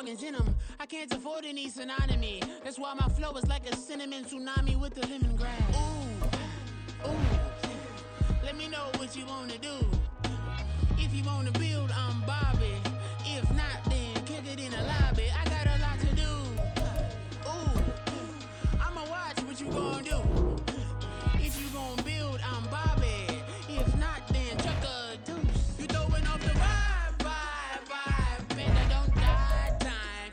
organs in them. I can't afford any synonymy. That's why my flow is like a cinnamon tsunami with the lemongrass. Ooh, ooh. Let me know what you wanna do. If you wanna build, I'm Bobby. If not, then kick it in the lobby. I got a lot to do. Ooh, I'ma watch what you gonna do. If you gonna build, I'm Bobby. If not, then chuck a deuce. You throwing off the vibe, man, I don't die time.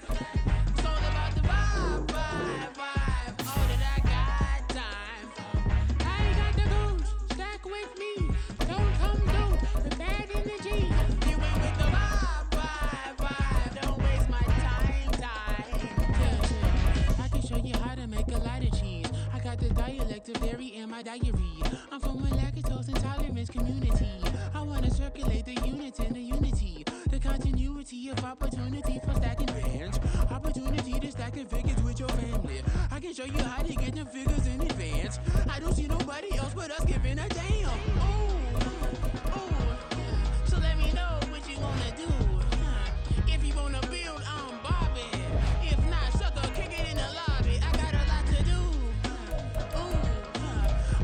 It's all about the vibe. All that I got time. I ain't got the goose, stack with me. Don't come through the bad energy. You ain't with the vibe. Don't waste my time. Yeah. I can show you how to make a lot of cheese. I got the dialect of dairy in my diary. I'm from a lactose intolerance community. I wanna circulate the units and the unity. The continuity of opportunity for stacking bands. Opportunity to stack the figures with your family. I can show you how to get the figures in advance. I don't see nobody else but us giving a damn. Ooh. So let me know what you wanna do. If you wanna build, I'm Bobby. If not, sucker, kick it in the lobby. I got a lot to do. Ooh,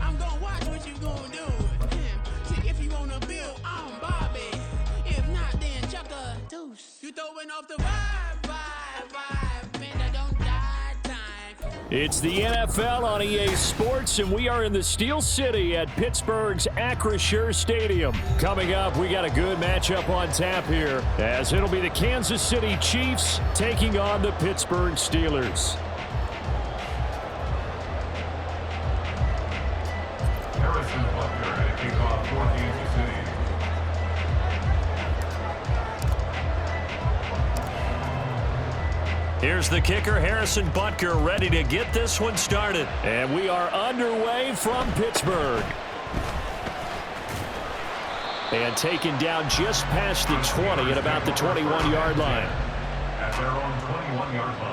I'm gonna watch what you gonna do. See, if you wanna build, I'm Bobby. If not, then chuck a deuce. You throwing off the vibe, man, I don't die time. It's the NFL on EA Sports, and we are in the Steel City at Pittsburgh's Acrisure Stadium. Coming up, we got a good matchup on tap here, as it'll be the Kansas City Chiefs taking on the Pittsburgh Steelers. Harrison Butker at kickoff for Kansas City. Here's the kicker, Harrison Butker, ready to get this one started. And we are underway from Pittsburgh. And taken down just past the 20 at about the 21-yard line. At their own 21-yard line.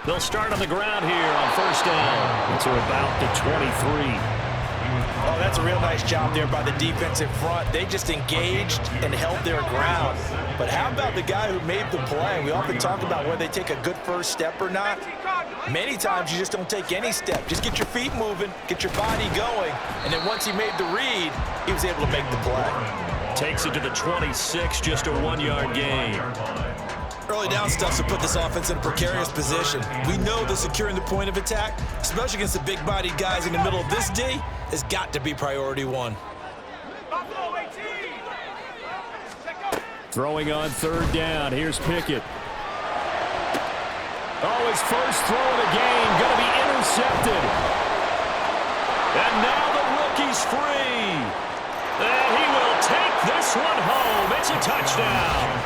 They'll start on the ground here on first down. It's about the 23. Oh, that's a real nice job there by the defensive front. They just engaged and held their ground. But how about the guy who made the play? We often talk about whether they take a good first step or not. Many times you just don't take any step. Just get your feet moving, get your body going, and then once he made the read, he was able to make the play. Takes it to the 26, just a 1-yard gain. Early down stuff to put this offense in a precarious position. We know that securing the point of attack, especially against the big-bodied guys in the middle of this D, has got to be priority one. Throwing on third down. Here's Pickett. Oh, his first throw of the game going to be intercepted. And now the rookie's free. And he will take this one home. It's a touchdown.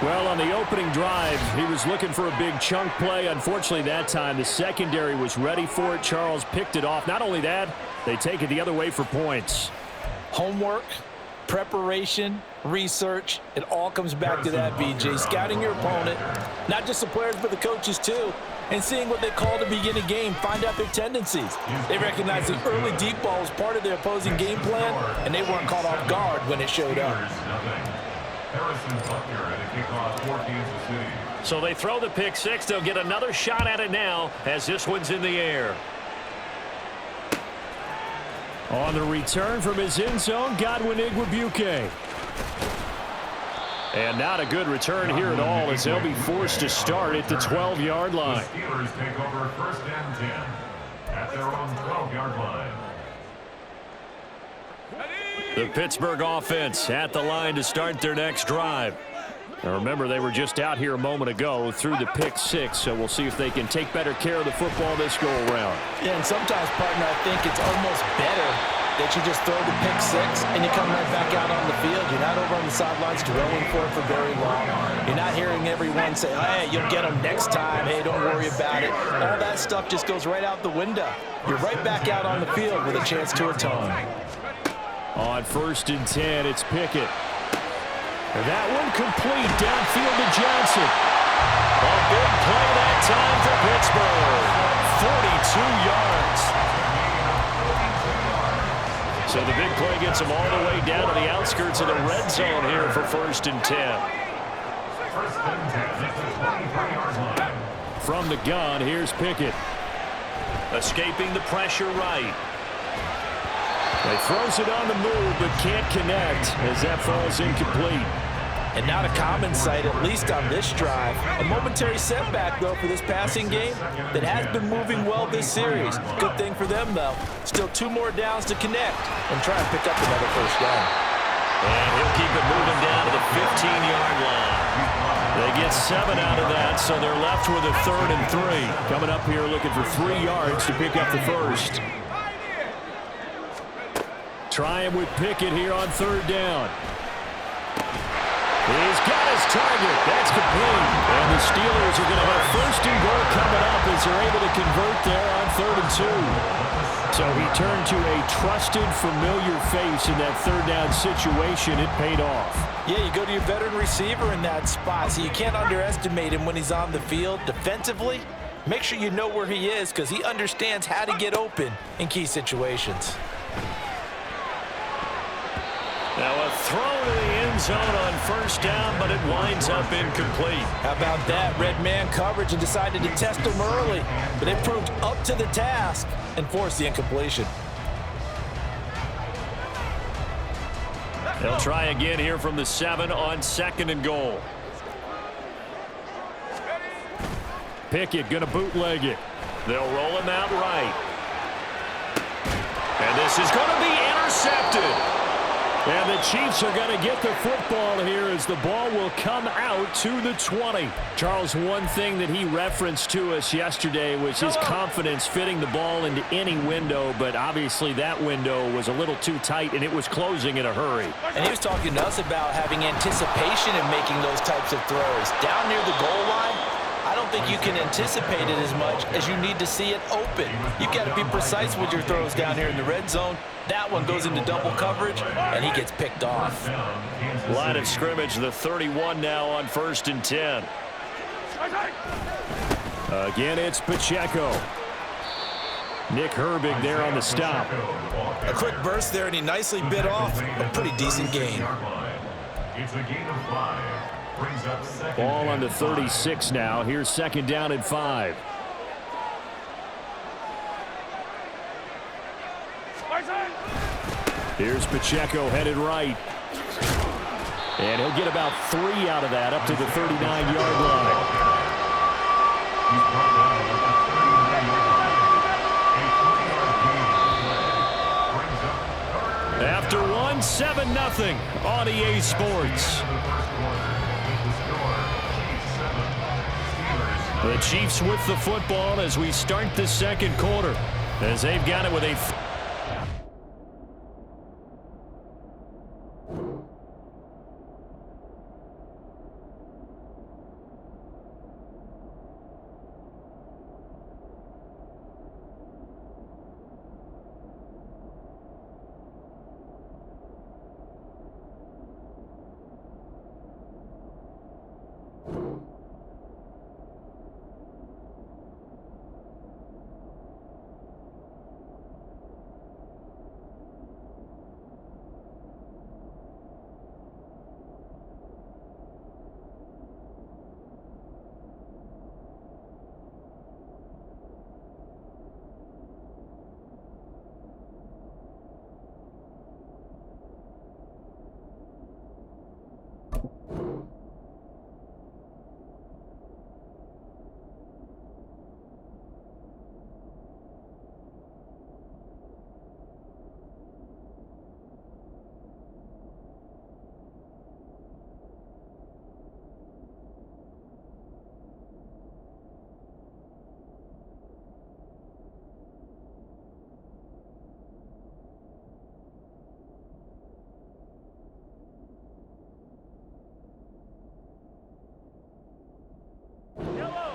Well, on the opening drive, he was looking for a big chunk play. Unfortunately, that time, the secondary was ready for it. Charles picked it off. Not only that, they take it the other way for points. Homework, preparation, research, it all comes back to that, BJ. Scouting your opponent, not just the players, but the coaches too, and seeing what they call to begin a game, find out their tendencies. They recognize the early deep ball was part of their opposing game plan, and they weren't caught off guard when it showed up. Harrison Butker at a kickoff for Kansas City. So they throw the pick six. They'll get another shot at it now as this one's in the air. On the return from his end zone, Godwin Igwebuike. And not a good return here at all as they'll be forced to start at the 12-yard line. The Steelers take over first and 10 at their own 12-yard line. The Pittsburgh offense at the line to start their next drive. Now remember, they were just out here a moment ago through the pick six, so we'll see if they can take better care of the football this go-around. Yeah, and sometimes, partner, I think it's almost better that you just throw the pick six and you come right back out on the field. You're not over on the sidelines dwelling for it for very long. You're not hearing everyone say, hey, you'll get them next time. Hey, don't worry about it. All that stuff just goes right out the window. You're right back out on the field with a chance to atone. On first and 10, it's Pickett. That one complete downfield to Johnson. A big play that time for Pittsburgh. 42 yards. So the big play gets them all the way down to the outskirts of the red zone here for 1st and 10. From the gun, here's Pickett. Escaping the pressure right. He throws it on the move, but can't connect as that falls incomplete. And not a common sight, at least on this drive. A momentary setback, though, for this passing game that has been moving well this series. Good thing for them, though. Still 2 more downs to connect and try and pick up another first down. And he'll keep it moving down to the 15-yard line. They get 7 out of that, so they're left with a 3rd and 3. Coming up here looking for 3 yards to pick up the first. Trying with Pickett here on 3rd down. He's got his target. That's complete. And the Steelers are going to have 1st and goal coming up as they're able to convert there on 3rd and 2. So he turned to a trusted, familiar face in that 3rd down situation. It paid off. Yeah, you go to your veteran receiver in that spot, so you can't underestimate him when he's on the field defensively. Make sure you know where he is because he understands how to get open in key situations. Now a throw to the end zone on 1st down, but it winds up incomplete. How about that? Red man coverage and decided to test him early, but they proved up to the task and forced the incompletion. They'll try again here from the 7 on 2nd and goal. Pickett going to bootleg it. They'll roll him out right. And this is going to be intercepted. And the Chiefs are going to get the football here as the ball will come out to the 20. Charles, one thing that he referenced to us yesterday was his confidence fitting the ball into any window, but obviously that window was a little too tight and it was closing in a hurry. And he was talking to us about having anticipation in making those types of throws. Down near the goal line, I don't think you can anticipate it as much as you need to see it open. You've got to be precise with your throws down here in the red zone. That one goes into double coverage, and he gets picked off. Line of scrimmage, the 31 now on 1st and 10. Again, it's Pacheco. Nick Herbig there on the stop. A quick burst there, and he nicely bit off a pretty decent gain. It's a gain of 5. Ball on the 36 now. Here's 2nd down and 5. Here's Pacheco headed right. And he'll get about 3 out of that up to the 39-yard line. After one, 7-0 on EA Sports. The Chiefs with the football as we start the 2nd quarter, as they've got it with a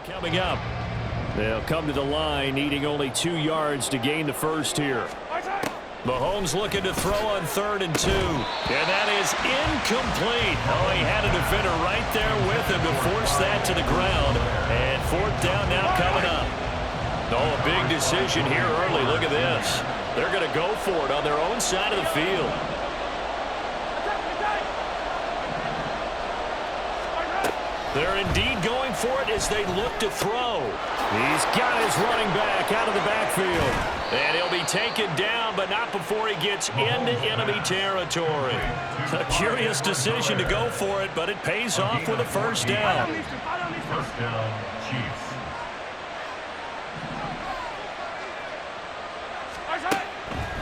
coming up. They'll come to the line needing only 2 yards to gain the first here. Mahomes looking to throw on 3rd and 2. And that is incomplete. Oh, he had a defender right there with him to force that to the ground. And 4th down now coming up. Oh, a big decision here early. Look at this. They're going to go for it on their own side of the field. They're indeed going for it as they look to throw. He's got his running back out of the backfield. And he'll be taken down, but not before he gets into enemy territory. A curious decision to go for it, but it pays off with a 1st down. 1st down, Chiefs.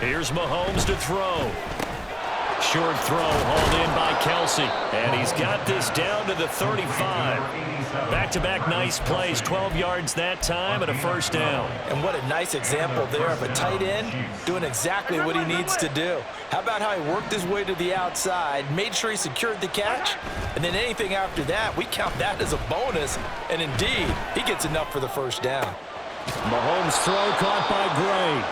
Here's Mahomes to throw. Short throw hauled in by Kelsey. And he's got this down to the 35. Back-to-back nice plays, 12 yards that time and a 1st down. And what a nice example there of a tight end doing exactly what he needs to do. How about how he worked his way to the outside, made sure he secured the catch, and then anything after that, we count that as a bonus. And indeed, he gets enough for the 1st down. Mahomes' throw caught by Gray.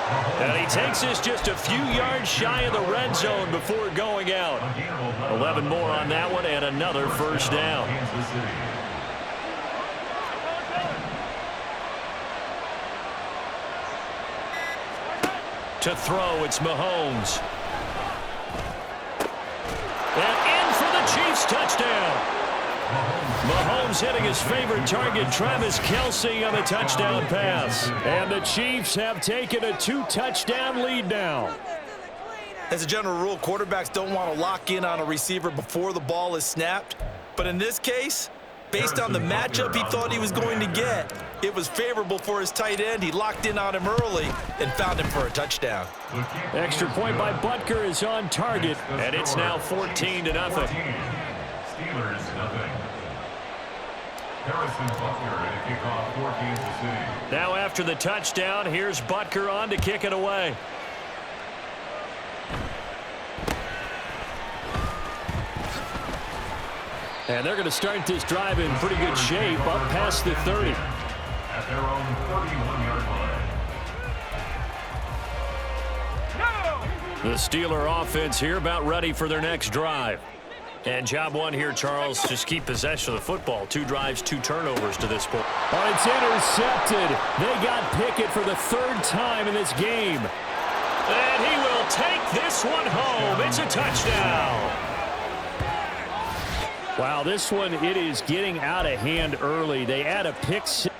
And he takes this just a few yards shy of the red zone before going out. 11 more on that one and another 1st down. To throw, it's Mahomes. And in for the Chiefs touchdown. Mahomes hitting his favorite target, Travis Kelsey, on the touchdown pass. And the Chiefs have taken a 2-touchdown lead now. As a general rule, quarterbacks don't want to lock in on a receiver before the ball is snapped. But in this case, based on the matchup he thought he was going to get, it was favorable for his tight end. He locked in on him early and found him for a touchdown. Extra point by Butker is on target, and it's now 14-0. Steelers, nothing. Harrison Butker to kick off for Kansas City. Now after the touchdown, here's Butker on to kick it away. And they're going to start this drive in pretty good shape, up past the 30. At their own 31-yard line. The Steeler offense here about ready for their next drive. And job one here, Charles, just keep possession of the football. 2 drives, 2 turnovers to this point. Oh, it's intercepted. They got Pickett for the 3rd time in this game. And he will take this one home. It's a touchdown. Wow, this one, it is getting out of hand early. They add a pick six.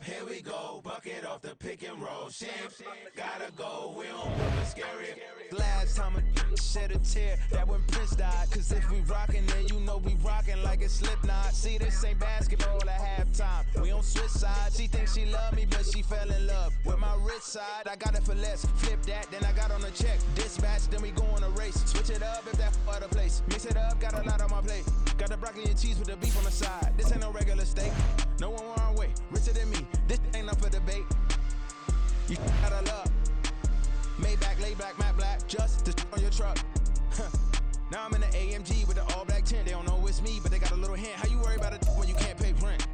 Here we go, bucket off the pick and roll. Champs, gotta go, we don't look scary. Last time a shed a tear, that when Prince died. Cause if we rockin', then you know we rockin' like a Slipknot. See, this ain't basketball at halftime. We on switch sides. She thinks she love me, but she fell in love with my rich side. I got it for less. Flip that, then I got on a check. Dispatch, then we go on a race. Switch it up if that other place. Mix it up, got a lot on my plate. Got the broccoli and cheese with the beef on the side. This ain't no regular steak. No one wrong way, richer than me. This ain't up for debate. You gotta love. Maybach, lay back, matte black, just to on your truck. Now I'm in the AMG with the all black tint. They don't know it's me, but they got a little hint. How you worry about it when you can't pay rent?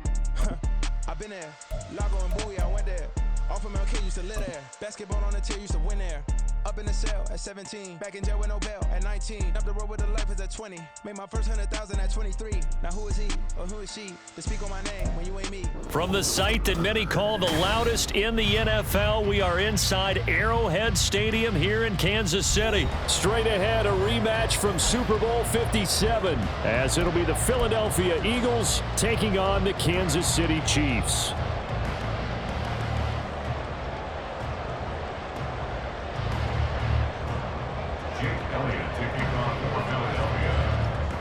I've been there. Lago and Bowie, I went there. Off of MLK, used to live there. Basketball on the tier, used to win there. Up in the cell at 17. Back in jail with no bail at 19. Up the road with the life is at 20. Made my first 100,000 at 23. Now who is he or who is she to speak on my name when you ain't me? From the site that many call the loudest in the NFL, we are inside Arrowhead Stadium here in Kansas City. Straight ahead, a rematch from Super Bowl 57, as it'll be the Philadelphia Eagles taking on the Kansas City Chiefs.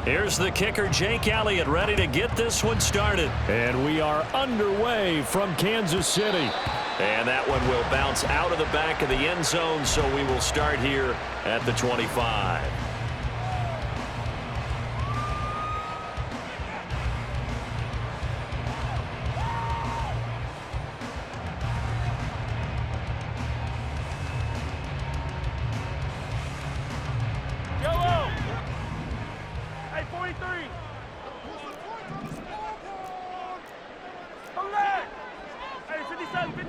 Here's the kicker, Jake Elliott, ready to get this one started. And we are underway from Kansas City. And that one will bounce out of the back of the end zone, so we will start here at the 25.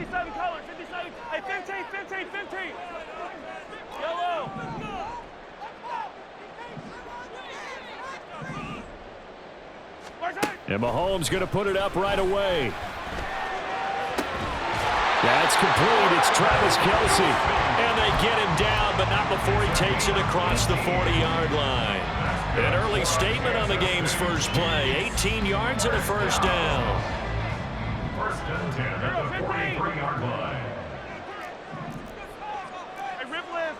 57 colors, 57. Hey, 15, 15, 15. Yellow. And Mahomes going to put it up right away. That's complete. It's Travis Kelce. And they get him down, but not before he takes it across the 40-yard line. An early statement on the game's first play. 18 yards and a first down. First and 10 at the 43-yard line. Hey, rip lift.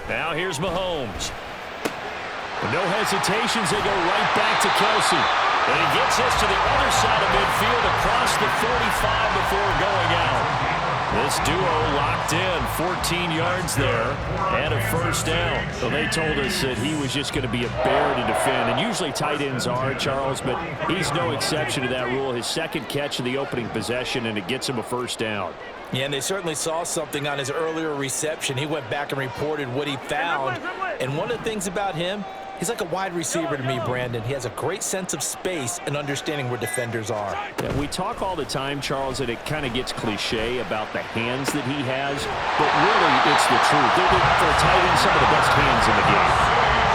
Now here's Mahomes. With no hesitations, they go right back to Kelce. And he gets this to the other side of midfield across the 45 before going out. This duo locked in, 14 yards there, and a first down. So they told us that he was just going to be a bear to defend. And usually tight ends are, Charles, but he's no exception to that rule. His second catch of the opening possession, and it gets him a first down. Yeah, and they certainly saw something on his earlier reception. He went back and reported what he found. And one of the things about him, he's like a wide receiver to me, Brandon. He has a great sense of space and understanding where defenders are. Yeah, we talk all the time, Charles, that it kind of gets cliche about the hands that he has, but really it's the truth. For a tight end, some of the best hands in the game.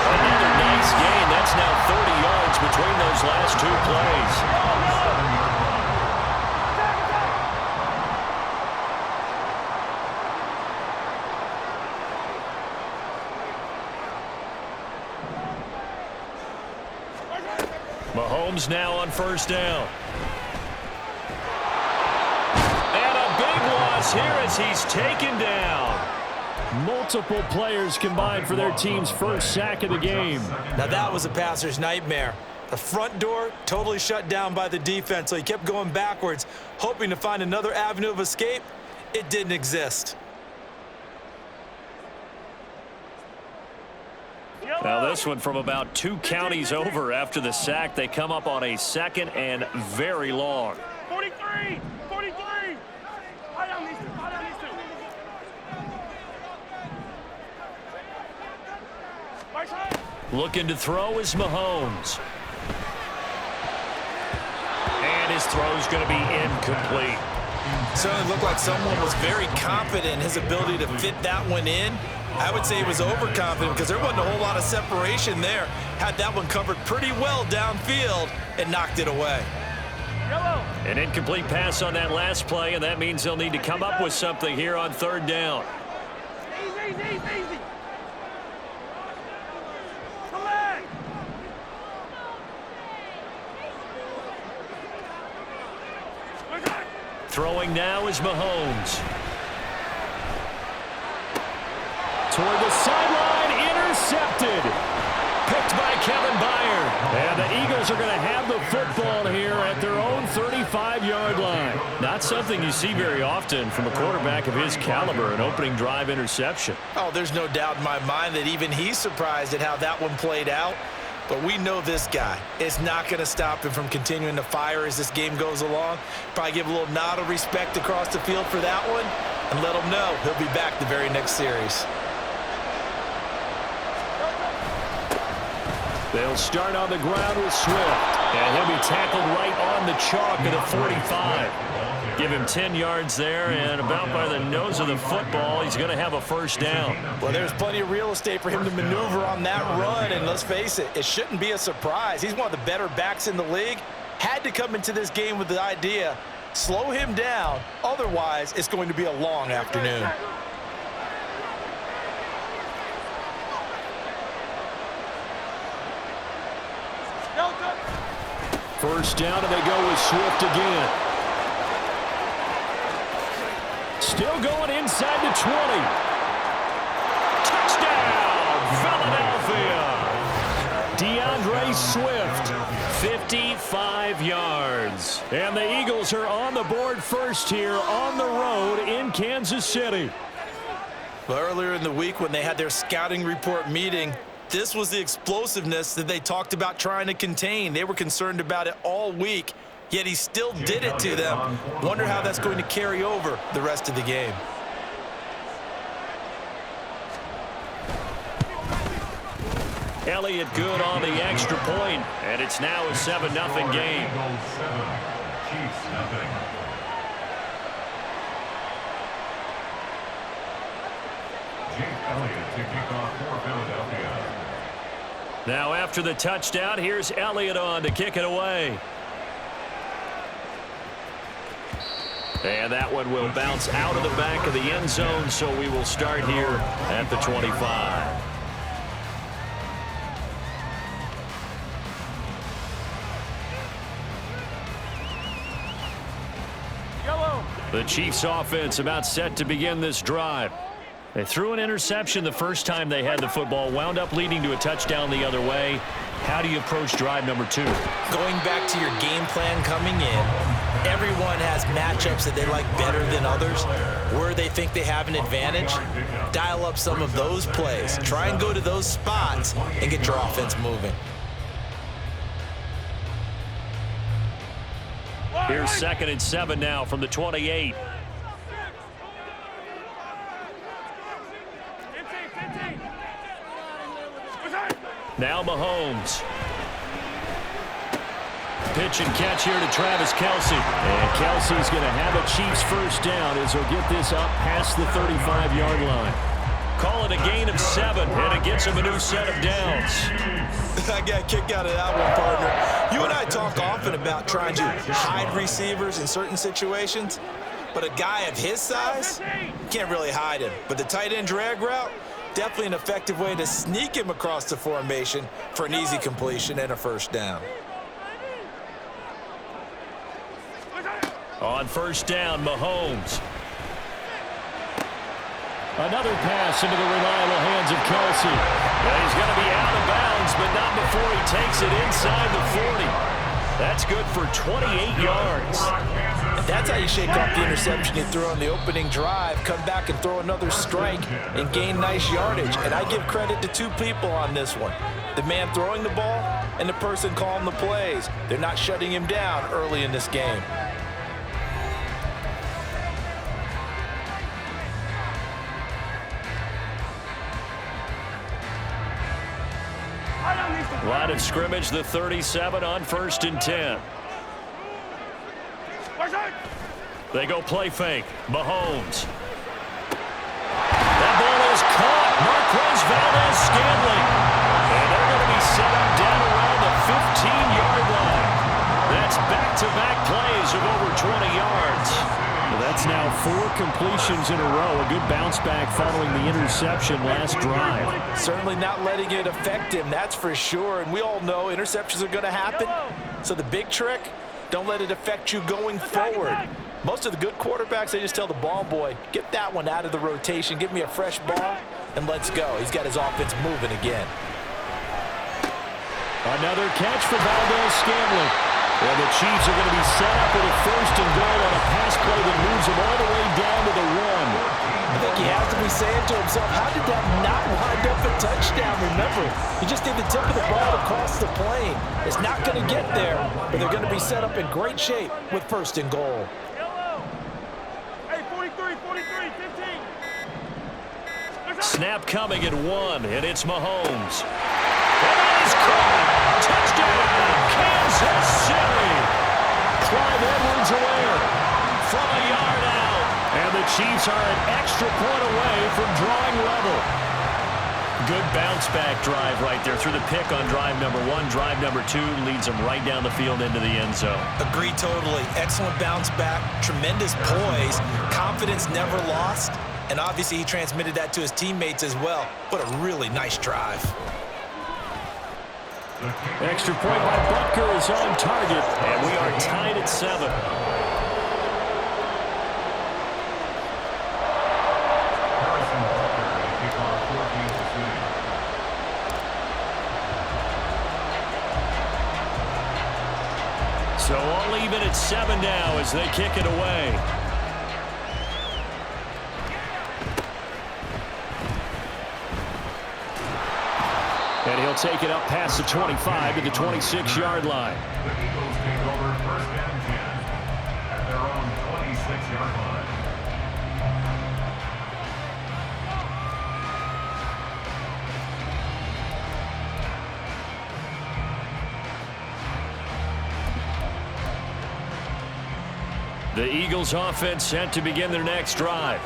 Another nice gain. That's now 30 yards between those last two plays. Mahomes now on first down. And a big loss here as he's taken down. Multiple players combined for their team's first sack of the game. Now that was a passer's nightmare. The front door totally shut down by the defense, so he kept going backwards, hoping to find another avenue of escape. It didn't exist. Now this one from about 2 counties over after the sack. They come up on a second and very long. 43, 43. High down these two, high down these two. Looking to throw is Mahomes. And his throw's going to be incomplete. Certainly looked like someone was very confident in his ability to fit that one in. I would say he was overconfident because there wasn't a whole lot of separation there. Had that one covered pretty well downfield and knocked it away. An incomplete pass on that last play, and that means they'll need to come up with something here on third down. Easy, easy, easy. Throwing now is Mahomes. Toward the sideline, intercepted. Picked by Kevin Byard. And the Eagles are going to have the football here at their own 35-yard line. Not something you see very often from a quarterback of his caliber, an opening drive interception. Oh, there's no doubt in my mind that even he's surprised at how that one played out. But we know this guy is not going to stop him from continuing to fire as this game goes along. Probably give a little nod of respect across the field for that one and let him know he'll be back the very next series. They'll start on the ground with Swift. And he'll be tackled right on the chalk of the 45. Give him 10 yards there, and about by the nose of the football, he's going to have a first down. Well, there's plenty of real estate for him to maneuver on that run, and let's face it, it shouldn't be a surprise. He's one of the better backs in the league. Had to come into this game with the idea, slow him down, otherwise it's going to be a long afternoon. First down, and they go with Swift again. Still going inside the 20. Touchdown, Philadelphia. DeAndre Swift, 55 yards. And the Eagles are on the board first here on the road in Kansas City. Well, earlier in the week when they had their scouting report meeting, this was the explosiveness that they talked about trying to contain. They were concerned about it all week, yet he still did it to them. Wonder how that's going to carry over the rest of the game. Elliott good on the extra point, and it's now a 7-0 game. Eagles 7, Chiefs nothing. Jake Elliott to kick off for Philadelphia. Now after the touchdown, here's Elliott on to kick it away. And that one will bounce out of the back of the end zone, so we will start here at the 25. The Chiefs offense about set to begin this drive. They threw an interception the first time they had the football, wound up leading to a touchdown the other way. How do you approach drive number 2? Going back to your game plan coming in, everyone has matchups that they like better than others, where they think they have an advantage. Dial up some of those plays. Try and go to those spots and get your offense moving. Here's 2nd and 7 now from the 28. Now Mahomes. Pitch and catch here to Travis Kelce. And Kelce's going to have a Chiefs first down as he'll get this up past the 35-yard line. Call it a gain of 7, and it gets him a new set of downs. I got a kick out of that one, partner. You and I talk often about trying to hide receivers in certain situations, but a guy of his size, can't really hide him. But the tight end drag route, definitely an effective way to sneak him across the formation for an easy completion and a first down. On first down, Mahomes. Another pass into the reliable hands of Kelce. Well, he's going to be out of bounds, but not before he takes it inside the 40. That's good for 28 yards. And that's how you shake off the interception you threw on the opening drive, come back and throw another strike and gain nice yardage. And I give credit to two people on this one. The man throwing the ball and the person calling the plays. They're not shutting him down early in this game. Line of scrimmage, the 37 on 1st and 10. They go play fake. Mahomes. That ball is caught. Marquez Valdez-Scantling. And they're going to be set up down around the 15-yard line. That's back-to-back plays of over 20 yards. Well, that's now 4 completions in a row. A good bounce back following the interception last drive. Certainly not letting it affect him, that's for sure. And we all know interceptions are going to happen. So the big trick, don't let it affect you going forward. Most of the good quarterbacks, they just tell the ball boy, get that one out of the rotation, give me a fresh ball, and let's go. He's got his offense moving again. Another catch for Valdez-Scantling. And the Chiefs are going to be set up with a 1st and goal on a pass play that moves them all the way down to the 1. I think he has to be saying to himself, how did that not wind up a touchdown? Remember, he just did the tip of the ball across the plane. It's not going to get there, but they're going to be set up in great shape with 1st and goal. Hey, 43, 15. Snap coming at 1, and it's Mahomes. And it is caught. Touchdown, Kansas City. Clyde Edwards-Helaire from a yard out. And the Chiefs are an extra point away from drawing level. Good bounce-back drive right there through the pick on drive number 1. Drive number 2 leads them right down the field into the end zone. Agree totally. Excellent bounce back, tremendous poise, confidence never lost, and obviously he transmitted that to his teammates as well. What a really nice drive. Extra point by Butker is on target, and we are tied at 7. So all even at 7 now as they kick it away. And he'll take it up past the 25 to the 26-yard line. The Eagles take over 1st and 10 at their own 26-yard line. The Eagles offense set to begin their next drive.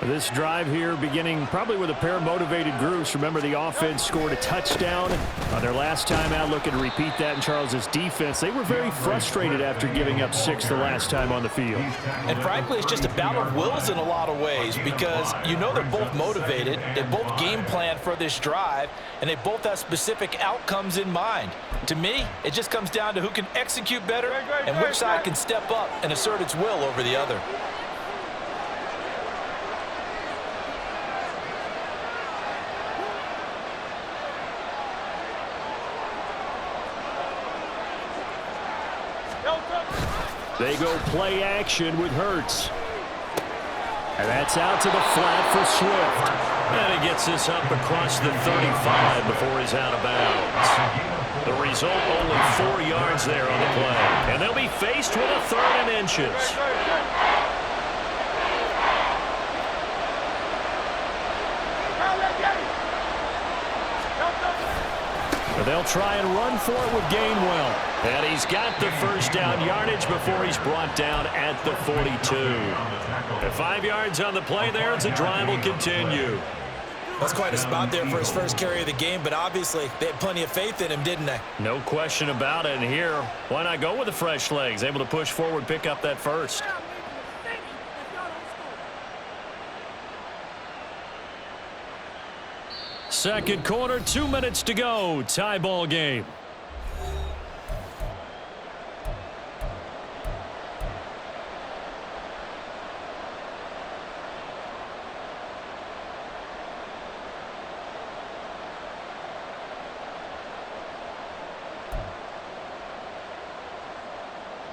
This drive here beginning probably with a pair of motivated groups. Remember, the offense scored a touchdown on their last time out, looking to repeat that in Charles's defense. They were very frustrated after giving up 6 the last time on the field. And frankly, it's just a battle of wills in a lot of ways because you know they're both motivated, they both game plan for this drive, and they both have specific outcomes in mind. To me, it just comes down to who can execute better and which side can step up and assert its will over the other. They go play action with Hurts. And that's out to the flat for Swift. And he gets this up across the 35 before he's out of bounds. The result, only 4 yards there on the play. And they'll be faced with a 3rd and inches. They'll try and run for it with Gainwell. And he's got the first down yardage before he's brought down at the 42. The 5 yards on the play there as the drive will continue. That's quite a spot there for his first carry of the game, but obviously they had plenty of faith in him, didn't they? No question about it. And here, why not go with the fresh legs? Able to push forward, pick up that first. Second quarter, 2 minutes to go. Tie ball game.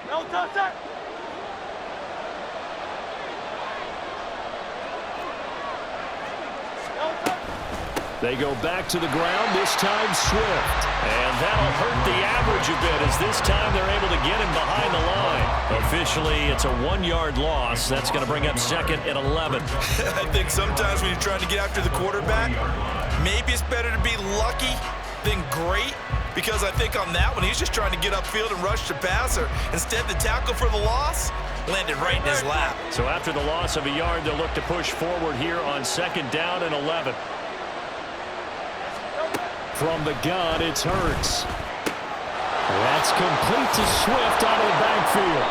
No touch that. They go back to the ground, this time Swift. And that'll hurt the average a bit as this time they're able to get him behind the line. Officially, it's a 1-yard loss. That's going to bring up 2nd and 11. I think sometimes when you're trying to get after the quarterback, maybe it's better to be lucky than great, because I think on that one, he's just trying to get upfield and rush the passer. Instead, the tackle for the loss landed right in his lap. So after the loss of a yard, they'll look to push forward here on 2nd down and 11. From the gun, it's Hurts. That's complete to Swift out of the backfield.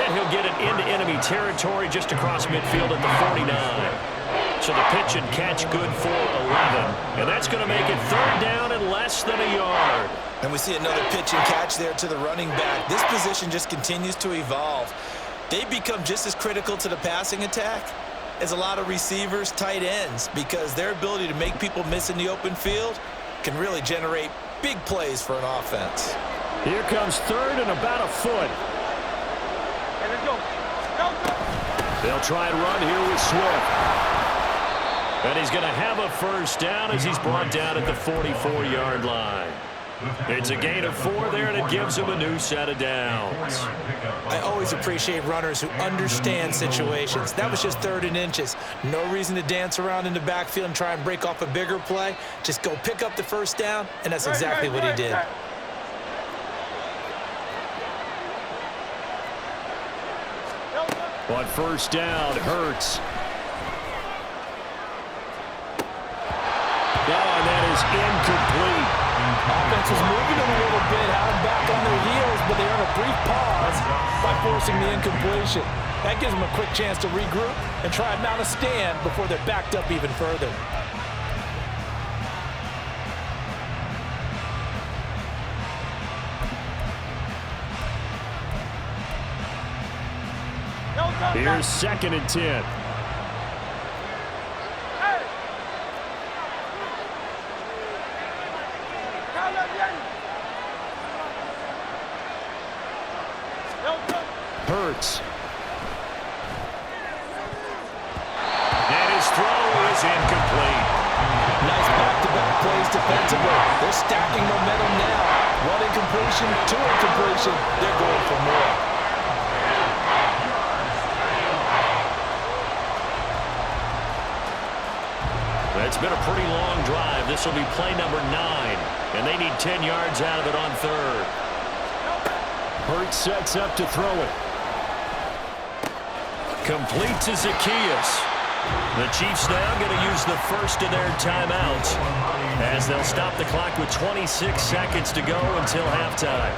And he'll get it into enemy territory just across midfield at the 49. So the pitch and catch good for 11. And that's going to make it 3rd down and less than a yard. And we see another pitch and catch there to the running back. This position just continues to evolve. They become just as critical to the passing attack as a lot of receivers, tight ends, because their ability to make people miss in the open field can really generate big plays for an offense. Here comes 3rd and about a foot. Hey, let's go. They'll try and run here with Swift. And he's going to have a first down as he's brought down at the 44-yard line. It's a gain of 4 there, and it gives him a new set of downs. I always appreciate runners who understand situations. That was just 3rd and inches. No reason to dance around in the backfield and try and break off a bigger play. Just go pick up the first down, and that's exactly what he did. On first down, Hurts. And that is incomplete. Offense is moving them a little bit, had them back on their heels, but they earn a brief pause by forcing the incompletion. That gives them a quick chance to regroup and try and mount a stand before they're backed up even further. Here's 2nd and 10. Hurts. And his throw is incomplete. Nice back-to-back plays defensively. They're stacking momentum now. 1 incompletion, 2 incompletion. They're going for more. It's been a pretty long drive. This will be play number 9. And they need 10 yards out of it on 3rd. Hurts sets up to throw it. Complete to Zacchaeus. The Chiefs now going to use the first of their timeouts as they'll stop the clock with 26 seconds to go until halftime.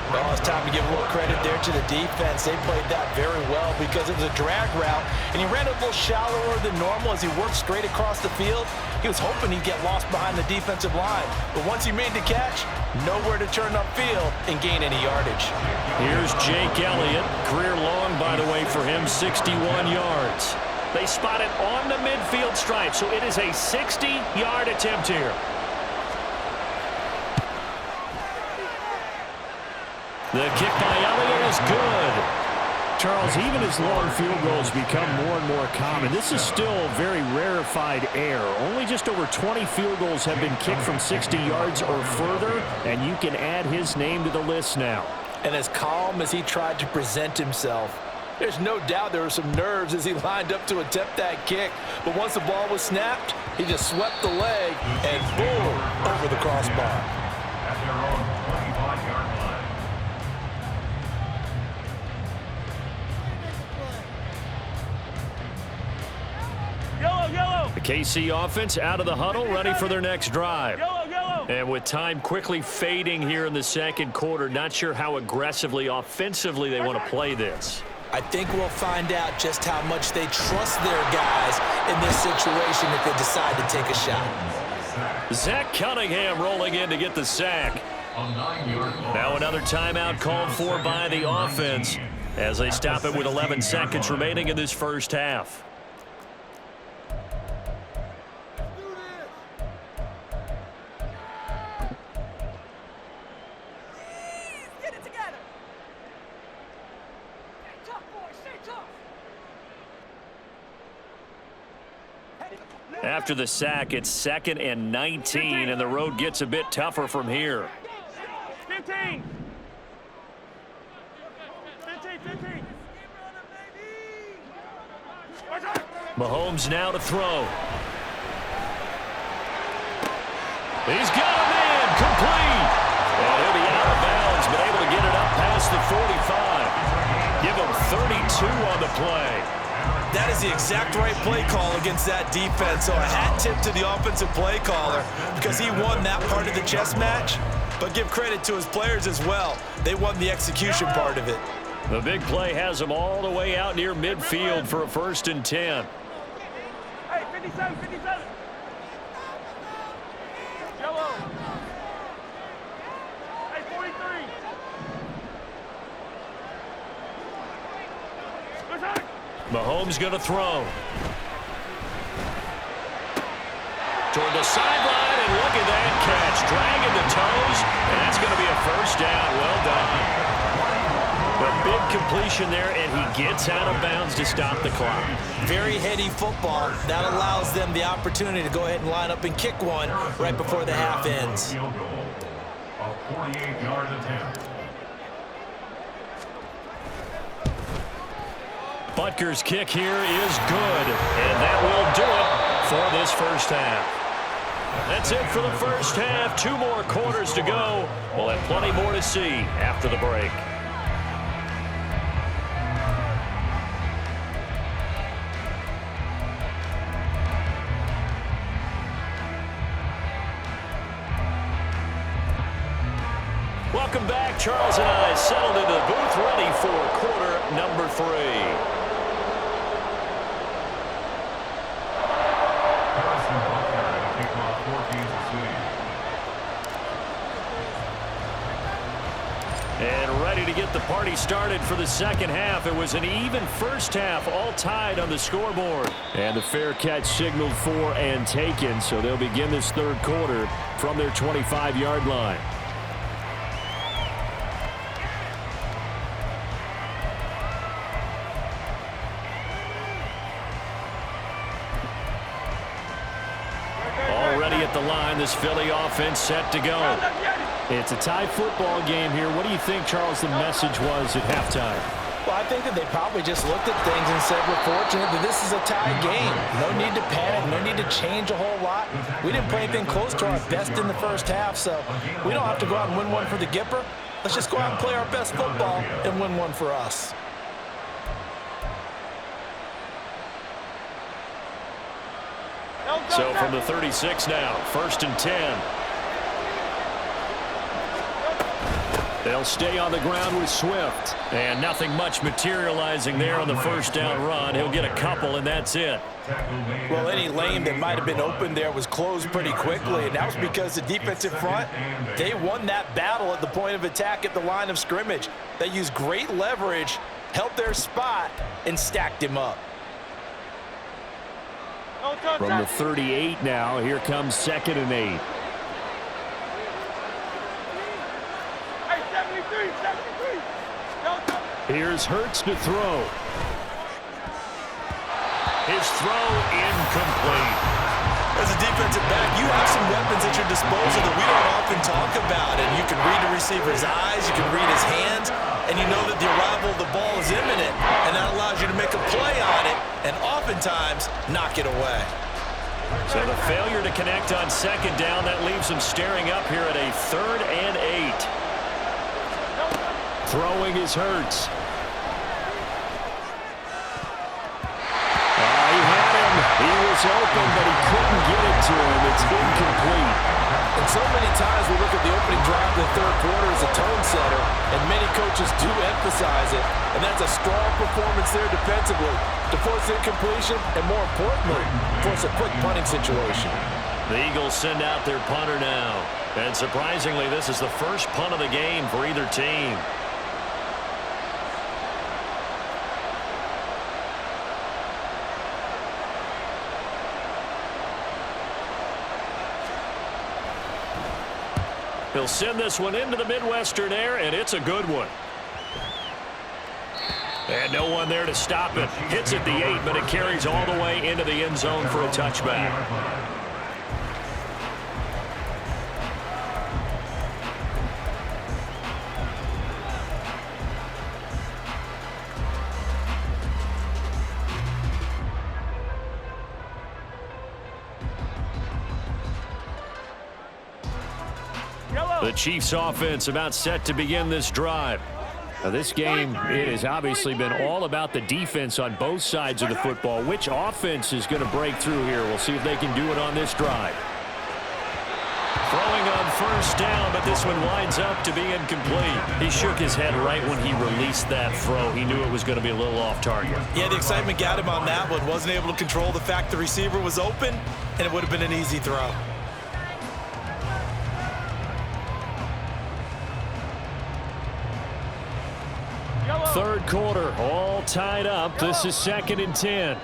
Well, it's time to give a little credit there to the defense. They played that very well because it was a drag route, and he ran a little shallower than normal as he worked straight across the field. He was hoping he'd get lost behind the defensive line, but once he made the catch, nowhere to turn upfield and gain any yardage. Here's Jake Elliott. Career long, by the way, for him, 61 yards. They spot it on the midfield stripe, so it is a 60-yard attempt here. The kick by Elliott is good. Charles, even as long field goals become more and more common, this is still very rarefied air. Only just over 20 field goals have been kicked from 60 yards or further, and you can add his name to the list now. And as calm as he tried to present himself, there's no doubt there were some nerves as he lined up to attempt that kick. But once the ball was snapped, he just swept the leg and boom, over the crossbar. At their own 25-yard line. Yellow, yellow. The KC offense out of the huddle, ready for their next drive. Yellow, yellow. And with time quickly fading here in the second quarter, not sure how aggressively, offensively they want to play this. I think we'll find out just how much they trust their guys in this situation if they decide to take a shot. Zach Cunningham rolling in to get the sack. Now another timeout called for by the offense as they stop it with 11 seconds remaining in this first half. After the sack, it's 2nd and 19, and the road gets a bit tougher from here. 15. 15. Mahomes now to throw. He's got a man complete. And he'll be out of bounds, but able to get it up past the 45. Give him 32 on the play. That is the exact right play call against that defense. So a hat tip to the offensive play caller because he won that part of the chess match. But give credit to his players as well. They won the execution part of it. The big play has him all the way out near midfield for a 1st and 10. Hey, 57. Yellow. Hey, 43. Mahomes going to throw. Toward the sideline, and look at that catch. Dragging the toes, and that's going to be a 1st down. Well done. A big completion there, and he gets out of bounds to stop the clock. Very heady football. That allows them the opportunity to go ahead and line up and kick one right before the half ends. Field goal, a 48-yard attempt. Butker's kick here is good, and that will do it for this first half. That's it for the first half. 2 more quarters to go. We'll have plenty more to see after the break. Welcome back. Charles and I settled into the booth ready for quarter number 3. And ready to get the party started for the second half. It was an even first half, all tied on the scoreboard. And the fair catch signaled for and taken, so they'll begin this third quarter from their 25-yard line. Already at the line, this Philly offense set to go. It's a tie football game here. What do you think, Charles, the message was at halftime? Well, I think that they probably just looked at things and said, we're fortunate that this is a tie game. No need to panic, no need to change a whole lot. We didn't play anything close to our best in the first half, so we don't have to go out and win one for the Gipper. Let's just go out and play our best football and win one for us. So from the 36 now, 1st and 10. They'll stay on the ground with Swift. And nothing much materializing there on the first down run. He'll get a couple, and that's it. Well, any lane that might have been open there was closed pretty quickly, and that was because the defensive front, they won that battle at the point of attack at the line of scrimmage. They used great leverage, held their spot, and stacked him up. From the 38 now, here comes 2nd and 8. Here's Hurts to throw. His throw incomplete. As a defensive back, you have some weapons at your disposal that we don't often talk about. And you can read the receiver's eyes, you can read his hands, and you know that the arrival of the ball is imminent. And that allows you to make a play on it and oftentimes knock it away. So the failure to connect on 2nd down, that leaves him staring up here at a 3rd and 8. Throwing is Hurts. He had him. He was open, but he couldn't get it to him. It's incomplete. And so many times we look at the opening drive of the 3rd quarter as a tone setter, and many coaches do emphasize it, and that's a strong performance there defensively to force incompletion and, more importantly, force a quick punting situation. The Eagles send out their punter now. And surprisingly, this is the first punt of the game for either team. He'll send this one into the Midwestern air, and it's a good one. And no one there to stop it. Hits at the 8, but it carries all the way into the end zone for a touchback. The Chiefs offense about set to begin this drive. Now this game, it has obviously been all about the defense on both sides of the football. Which offense is going to break through here? We'll see if they can do it on this drive. Throwing on 1st down, but this one winds up to be incomplete. He shook his head right when he released that throw. He knew it was going to be a little off target. Yeah, the excitement got him on that one. Wasn't able to control the fact the receiver was open, and it would have been an easy throw. 3rd quarter, all tied up. This is 2nd and 10.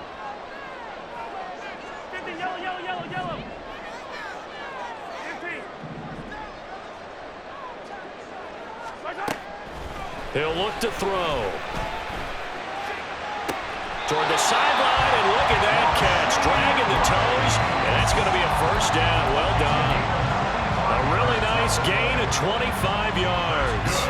He'll look to throw. Toward the sideline, and look at that catch. Dragging the toes, and that's going to be a 1st down. Well done. A really nice gain of 25 yards.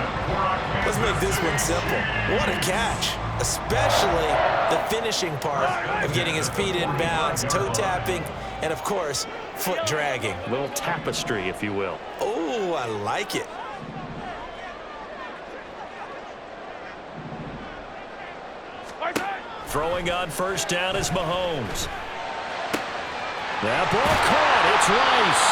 Let's make this one simple. What a catch, especially the finishing part of getting his feet in bounds, toe tapping, and of course, foot dragging. A little tapestry, if you will. Oh, I like it. Throwing on 1st down is Mahomes. That ball caught. It's Rice.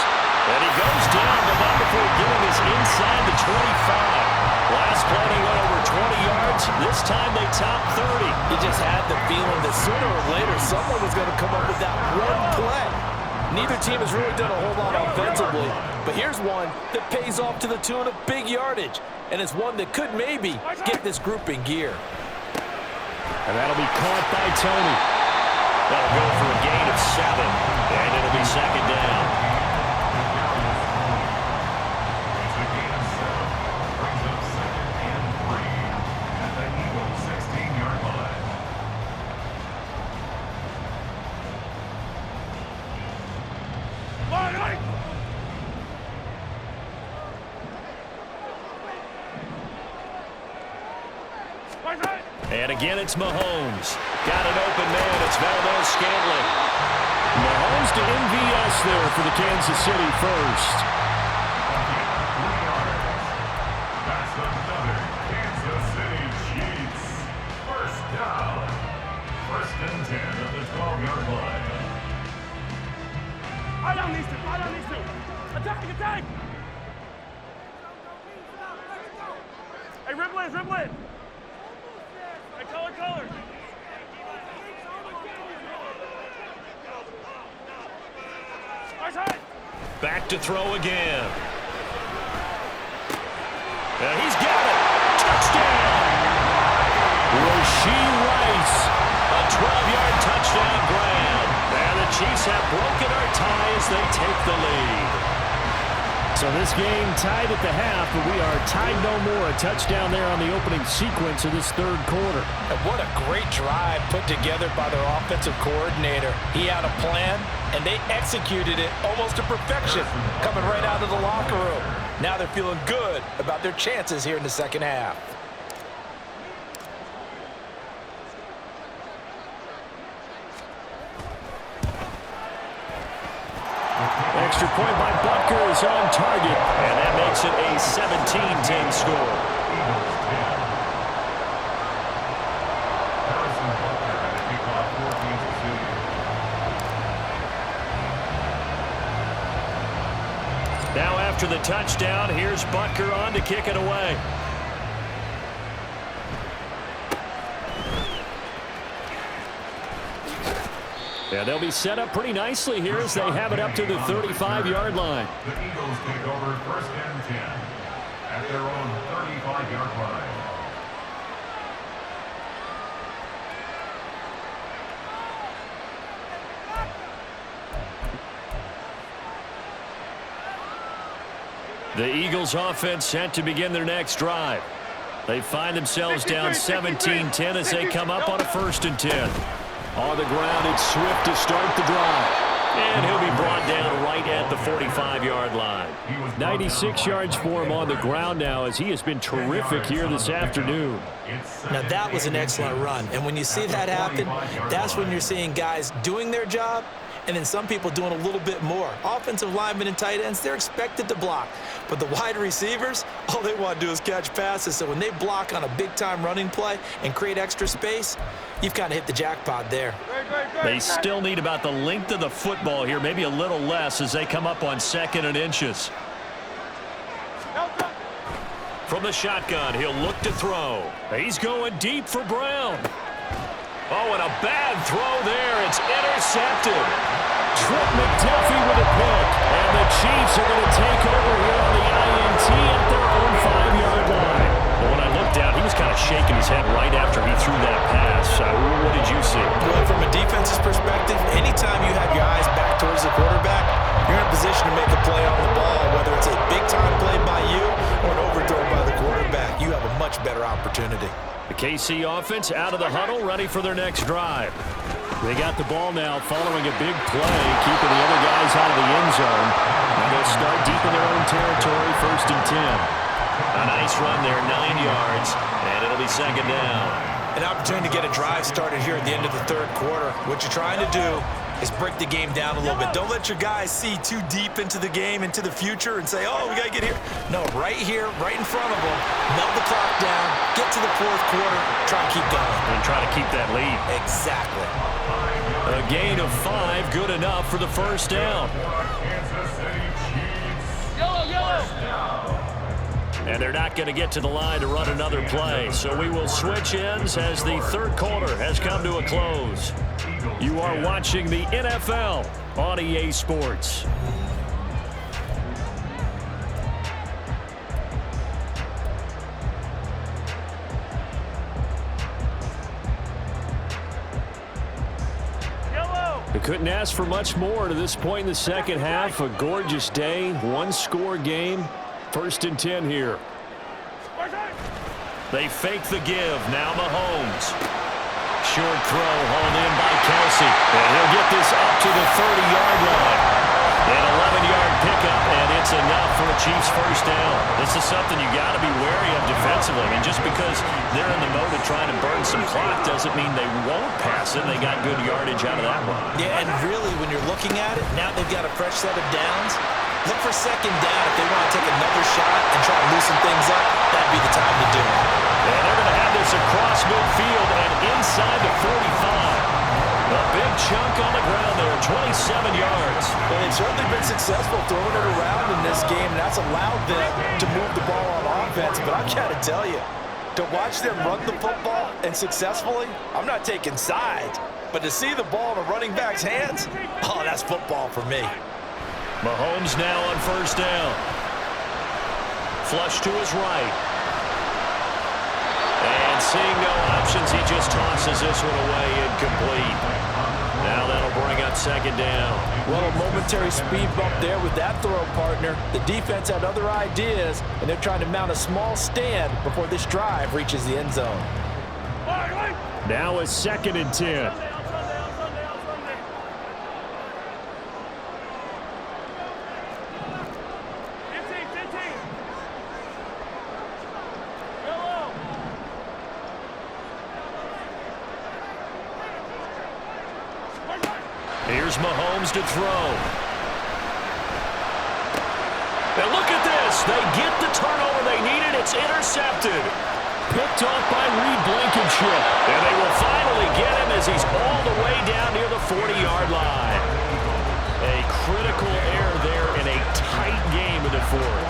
And he goes down, but not before getting this inside the 25. Last play they went over 20 yards. This time they topped 30. You just had the feeling that sooner or later someone was going to come up with that one play. Neither team has really done a whole lot offensively, but here's one that pays off to the tune of big yardage, and it's one that could maybe get this group in gear. And that'll be caught by Tony. That'll go for a gain of 7, and it'll be 2nd down. And again, it's Mahomes. Got an open man. It's Valdez-Scantling. Mahomes to MVS there for the Kansas City first. That's another Kansas City Chiefs. 1st down. 1st and 10 at the 12-yard line. Dribble it. Hey, color. Back to throw again. And he's got it. Touchdown. Rasheed Rice. A 12-yard touchdown grab. And the Chiefs have broken our tie as they take the lead. So this game tied at the half, but we are tied no more. A touchdown there on the opening sequence of this third quarter. And what a great drive put together by their offensive coordinator. He had a plan, and they executed it almost to perfection, coming right out of the locker room. Now they're feeling good about their chances here in the second half. Extra point by Butker is on target, and that makes it a 17-10 score. Now after the touchdown, here's Butker on to kick it away. Yeah, they'll be set up pretty nicely here as they have it up to the 35-yard line. The Eagles take over 1st and 10 at their own 35-yard line. The Eagles offense set to begin their next drive. They find themselves down 17-10 as they come up on a 1st and 10. On the ground, it's Swift to start the drive. And he'll be brought down right at the 45-yard line. 96 yards for him on the ground now as he has been terrific here this afternoon. Now that was an excellent run. And when you see that happen, that's when you're seeing guys doing their job and then some people doing a little bit more. Offensive linemen and tight ends, they're expected to block. But the wide receivers, all they want to do is catch passes. So when they block on a big-time running play and create extra space, you've kind of hit the jackpot there. They still need about the length of the football here, maybe a little less as they come up on 2nd and inches. From the shotgun, he'll look to throw. He's going deep for Brown. Oh, and a bad throw there. It's intercepted. Trip McDuffie with a pick. And the Chiefs are going to take over here on the INT at their own 5-yard line. But when I looked down, he was kind of shaking his head right after he threw that pass. What did you see? Well, from a defense's perspective, anytime you have your eyes back towards the quarterback, you're in a position to make a play on the ball, whether it's a big-time play by you or an overthrow by the quarterback. You have a much better opportunity. The KC offense out of the huddle, ready for their next drive. They got the ball now following a big play, keeping the other guys out of the end zone. And they'll start deep in their own territory, 1st and 10. A nice run there, 9 yards, and it'll be 2nd down. An opportunity to get a drive started here at the end of the third quarter. What you're trying to do is break the game down a little bit. Don't let your guys see too deep into the game, into the future, and say, oh, we got to get here. No, right here, right in front of them, melt the clock down, get to the 4th quarter, try and keep going. And try to keep that lead. Exactly. A gain of 5, good enough for the 1st down. And they're not going to get to the line to run another play. So we will switch ends as the third quarter has come to a close. You are watching the NFL on EA Sports. They couldn't ask for much more to this point in the second half. A gorgeous day, 1-score game. 1st and 10 here. They fake the give. Now Mahomes. Short throw hauled in by Kelsey. And he'll get this up to the 30-yard line. An 11-yard pickup, and it's enough for a Chiefs 1st down. This is something you got to be wary of defensively. And just because they're in the mode of trying to burn some clock doesn't mean they won't pass it. They got good yardage out of that one. Yeah, and really, when you're looking at it, now they've got a fresh set of downs. Look for 2nd down. If they want to take another shot and try to loosen things up, that'd be the time to do it. And they're going to have this across midfield and inside the 45. A big chunk on the ground there, 27 yards. Well, they've certainly been successful throwing it around in this game, and that's allowed them to move the ball on offense. But I've got to tell you, To watch them run the football and successfully, I'm not taking sides, but to see the ball in a running back's hands, oh, that's football for me. Mahomes now on first down. Flush to his right. And seeing no options, he just tosses this one away, incomplete. Now that'll bring up second down. Well, a momentary speed bump there with that throw, partner. The defense had other ideas, and they're trying to mount a small stand before this drive reaches the end zone. Now a 2nd and 10. Here's Mahomes to throw. Now look at this. They get the turnover they needed. It's intercepted. Picked off by Reed Blankenship. And they will finally get him as he's all the way down near the 40-yard line. A critical error there in a tight game in the fourth.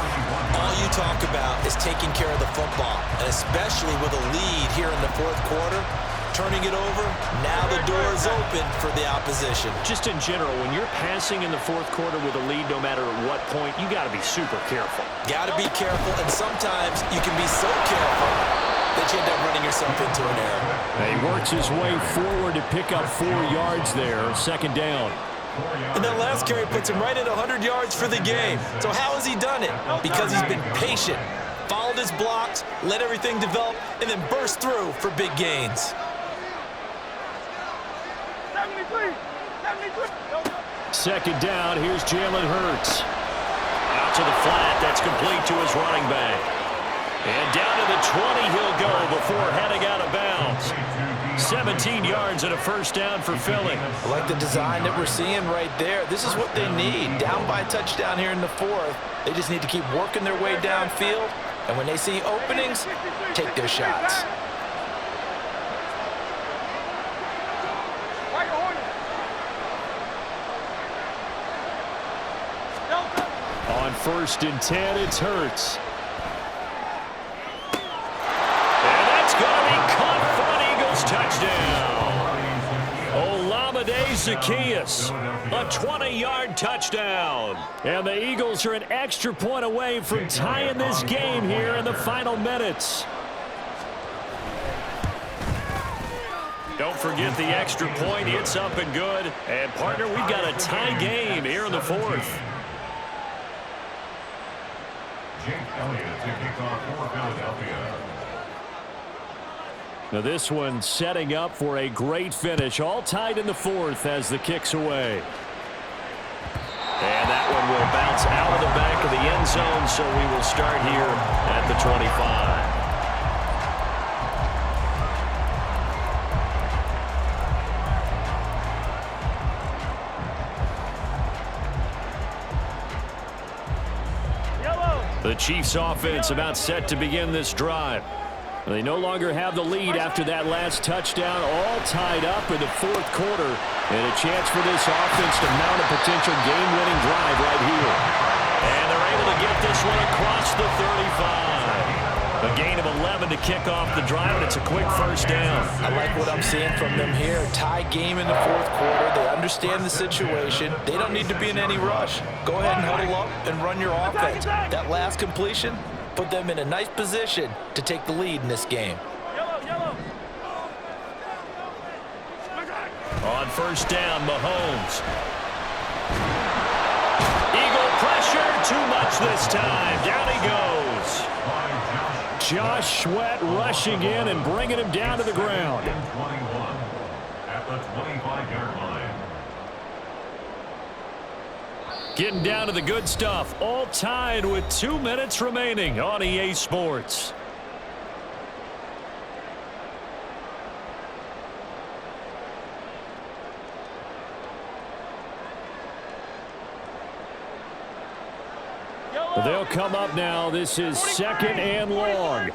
All you talk about is taking care of the football, and especially with a lead here in the fourth quarter. Turning it over, now the door is open for the opposition. Just in general, when you're passing in the fourth quarter with a lead, no matter at what point, you got to be super careful. Got to be careful, and sometimes you can be so careful that you end up running yourself into an error. He works his way forward to pick up 4 yards there, 2nd down. And that last carry puts him right at 100 yards for the game. So how has he done it? Because he's been patient, followed his blocks, let everything develop, and then burst through for big gains. 2nd down, here's Jalen Hurts. Out to the flat, that's complete to his running back. And down to the 20 he'll go before heading out of bounds. 17 yards and a first down for Philly. I like the design that we're seeing right there. This is what they need. Down by a touchdown here in the fourth. They just need to keep working their way downfield. And when they see openings, take their shots. On 1st and 10, it's Hurts. And that's going to be caught for an Eagles touchdown. Olamide Zaccheaus, a 20-yard touchdown. And the Eagles are an extra point away from tying this game here in the final minutes. Don't forget the extra point. It's up and good. And, partner, we've got a tie game here in the fourth. Now this one setting up for a great finish. All tied in the fourth as the kick's away. And that one will bounce out of the back of the end zone, so we will start here at the 25. The Chiefs offense about set to begin this drive. They no longer have the lead after that last touchdown, all tied up in the fourth quarter. And a chance for this offense to mount a potential game-winning drive right here. And they're able to get this one across the 35. A gain of 11 to kick off the drive, and it's a quick first down. I like what I'm seeing from them here. Tie game in the fourth quarter. They understand the situation. They don't need to be in any rush. Go ahead and huddle up and run your offense. That last completion put them in a nice position to take the lead in this game. On first down, Mahomes. Eagle pressure, too much this time. Down he goes. Josh Sweat rushing in and bringing him down to the ground. 21 at the 25-yard line. Getting down to the good stuff. All tied with 2 minutes remaining on EA Sports. They'll come up now. This is 2nd and long.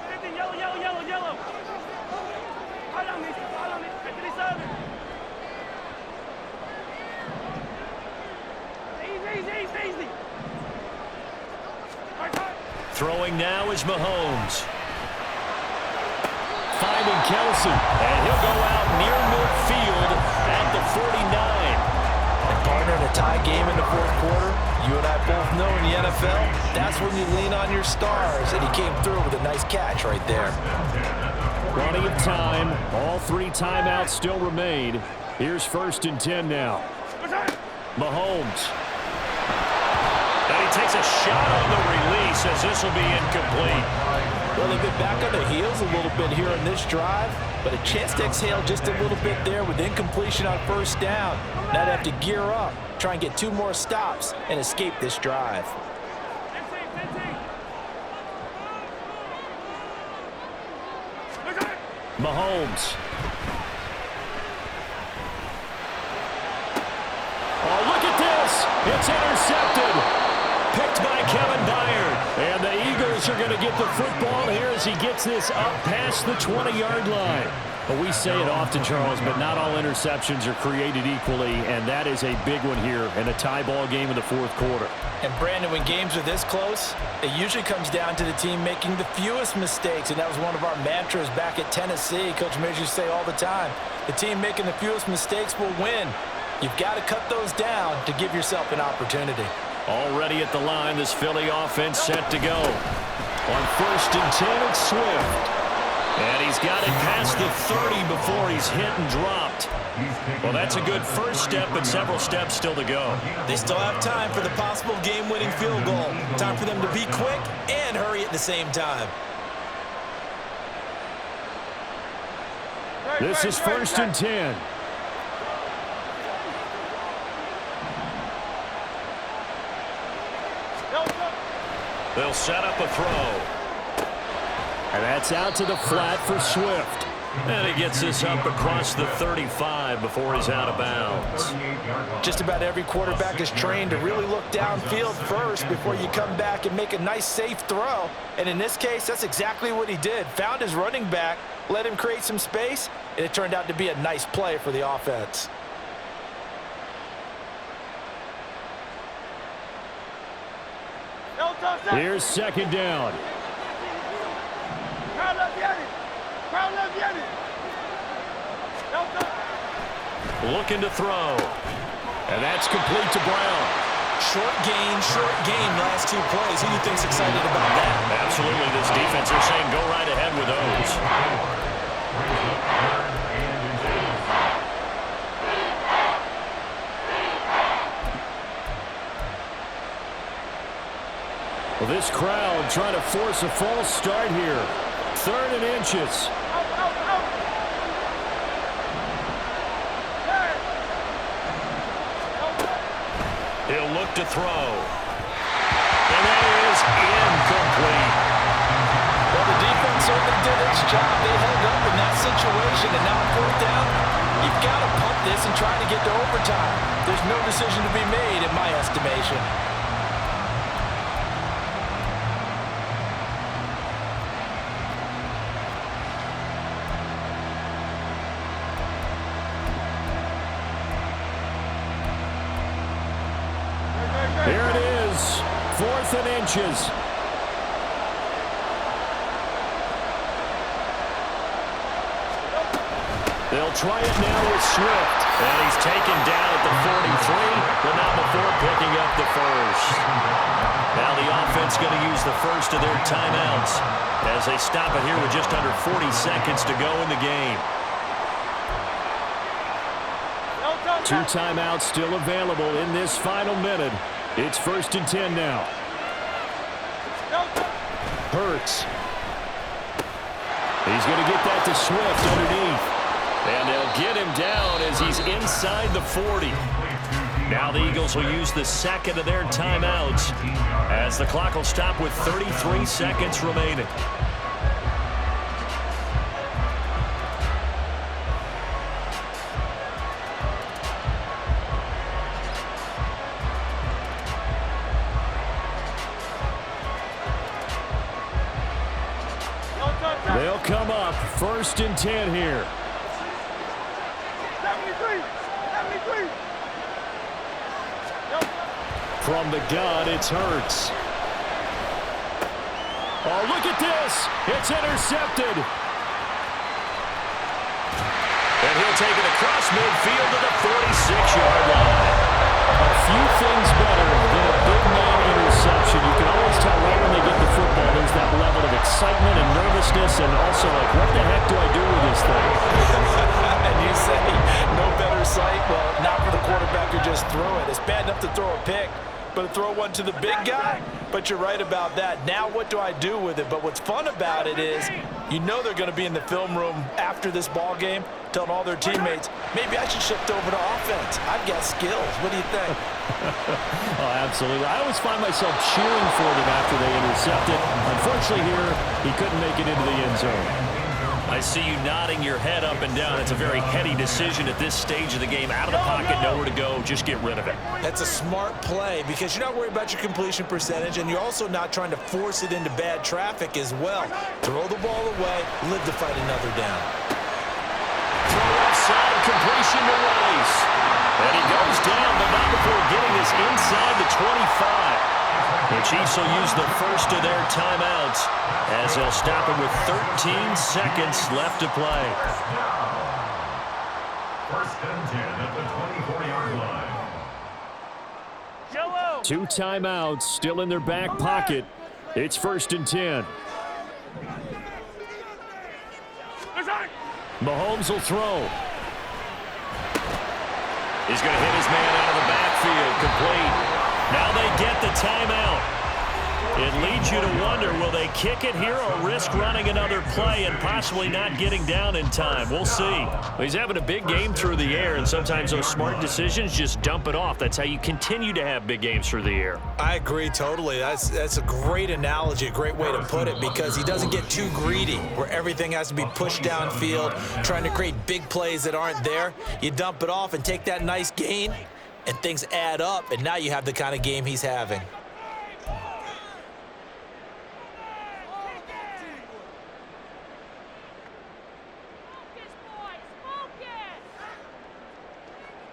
Yellow. Easy. Throwing now is Mahomes. Kelsey. And he'll go out near midfield at the 49. And partner, in a tie game in the fourth quarter, you and I both know in the NFL, that's when you lean on your stars. And he came through with a nice catch right there. Plenty of time. All 3 timeouts still remain. Here's 1st and 10 now. Mahomes. And he takes a shot on the release as this will be incomplete. Well, they've been back on their heels a little bit here on this drive, but a chance to exhale just a little bit there with incompletion on 1st down. Now they have to gear up, try and get 2 more stops, and escape this drive. Mahomes. Oh, look at this. It's intercepted. Picked by Kevin Byard. And the Eagles are going to get the football here as he gets this up past the 20-yard line. Well, we say it often, Charles, but not all interceptions are created equally, and that is a big one here in a tie ball game in the fourth quarter. And, Brandon, when games are this close, it usually comes down to the team making the fewest mistakes, and that was one of our mantras back at Tennessee. Coach Mears used to say all the time, the team making the fewest mistakes will win. You've got to cut those down to give yourself an opportunity. Already at the line, this Philly offense set to go. On 1st and 10, it's Swift. And he's got it past the 30 before he's hit and dropped. Well, that's a good first step, but several steps still to go. They still have time for the possible game-winning field goal. Time for them to be quick and hurry at the same time. This is 1st and 10. They'll set up a throw. And that's out to the flat for Swift. And he gets this up across the 35 before he's out of bounds. Just about every quarterback is trained to really look downfield first before you come back and make a nice, safe throw. And in this case, that's exactly what he did. Found his running back, let him create some space, and it turned out to be a nice play for the offense. Here's 2nd down. Looking to throw. And that's complete to Brown. Short gain last 2 plays. Who do you think's excited about that? Absolutely. This defense, they're saying go right ahead with those. Well, this crowd trying to force a false start here. 3rd and inches. He'll look to throw. And that is incomplete. Well, the defense certainly did its job. They held up in that situation, and now 4th down, you've got to pump this and try to get to overtime. There's no decision to be made in my estimation. Here it is, 4th and inches. They'll try it now with Swift. And he's taken down at the 43, but not before picking up the first. Now the offense going to use the first of their timeouts as they stop it here with just under 40 seconds to go in the game. 2 timeouts still available in this final minute. It's 1st and 10 now. Hurts. He's going to get that to Swift underneath. And they'll get him down as he's inside the 40. Now the Eagles will use the 2nd of their timeouts as the clock will stop with 33 seconds remaining. They'll come up 1st and 10 here. 73. From the gun, it's Hurts. Oh, look at this. It's intercepted. And he'll take it across midfield to the 46-yard line. A few things better than a big man interception. You can always tell right when they get the football, there's that level of excitement and nervousness, and also like, what the heck do I do with this thing? And you say, no better sight? Well, not for the quarterback who just threw it. It's bad enough to throw a pick, but to throw one to the big guy? But you're right about that. Now what do I do with it? But what's fun about it is, you know they're going to be in the film room after this ball game, telling all their teammates, maybe I should shift over to offense. I've got skills. What do you think? Oh, absolutely. I always find myself cheering for them after they intercept it. Unfortunately here, he couldn't make it into the end zone. I see you nodding your head up and down. It's a very heady decision at this stage of the game. Out of the pocket, nowhere to go. Just get rid of it. That's a smart play because you're not worried about your completion percentage, and you're also not trying to force it into bad traffic as well. Throw the ball away, live to fight another down. Throw offside, completion to Rice. And he goes down, but not before getting this inside the 25. The Chiefs will use the first of their timeouts as they'll stop him with 13 seconds left to play. First and 10 at the 24-yard line. 2 timeouts still in their back pocket. It's first and 10. Mahomes will throw. He's going to hit his man out of the backfield, complete. Now they get the timeout. It leads you to wonder, will they kick it here or risk running another play and possibly not getting down in time? We'll see. He's having a big game through the air, and sometimes those smart decisions just dump it off. That's how you continue to have big games through the air. I agree totally. That's a great analogy, a great way to put it, because he doesn't get too greedy where everything has to be pushed downfield, trying to create big plays that aren't there. You dump it off and take that nice gain, and things add up, and now you have the kind of game he's having.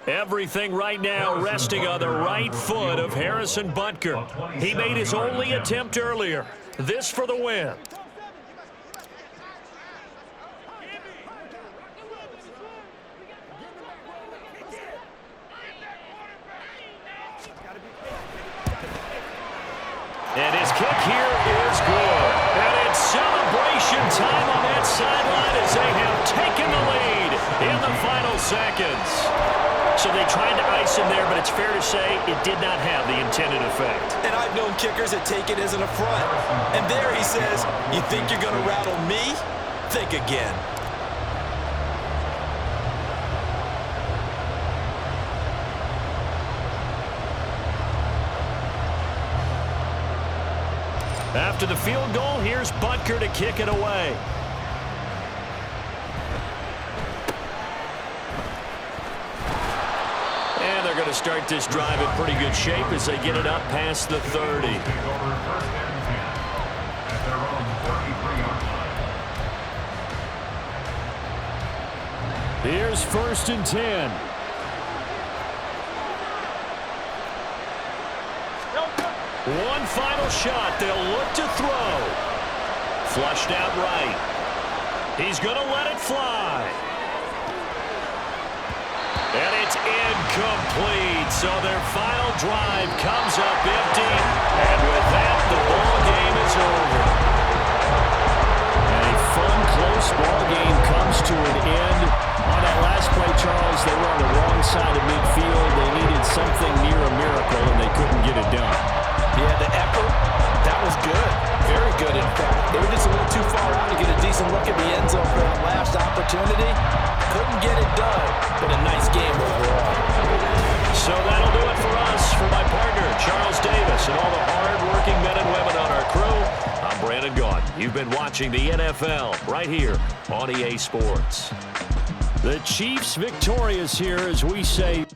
Everything right now resting on the right foot of Harrison Butker. He made his only attempt earlier. This for the win. And his kick here is good. And it's celebration time on that sideline as they have taken the lead in the final seconds. So they tried to ice him there, but it's fair to say it did not have the intended effect. And I've known kickers that take it as an affront. And there he says, you think you're going to rattle me? Think again. After the field goal, here's Butker to kick it away. And they're going to start this drive in pretty good shape as they get it up past the 30. Here's first and 10. One final shot. They'll look to throw. Flushed out right. He's going to let it fly. And it's incomplete. So their final drive comes up empty. And with that, the ball game is over. And a fun, close ball game comes to an end. On that last play, Charles, they were on the wrong side of midfield. They needed something near a miracle, and they couldn't get it done. Yeah, the effort, that was good. Very good, in fact. They were just a little too far out to get a decent look at the end zone for that last opportunity. Couldn't get it done, but a nice game overall. So that'll do it for us. For my partner, Charles Davis, and all the hard-working men and women on our crew, I'm Brandon Gaudin. You've been watching the NFL right here on EA Sports. The Chiefs victorious here as we say...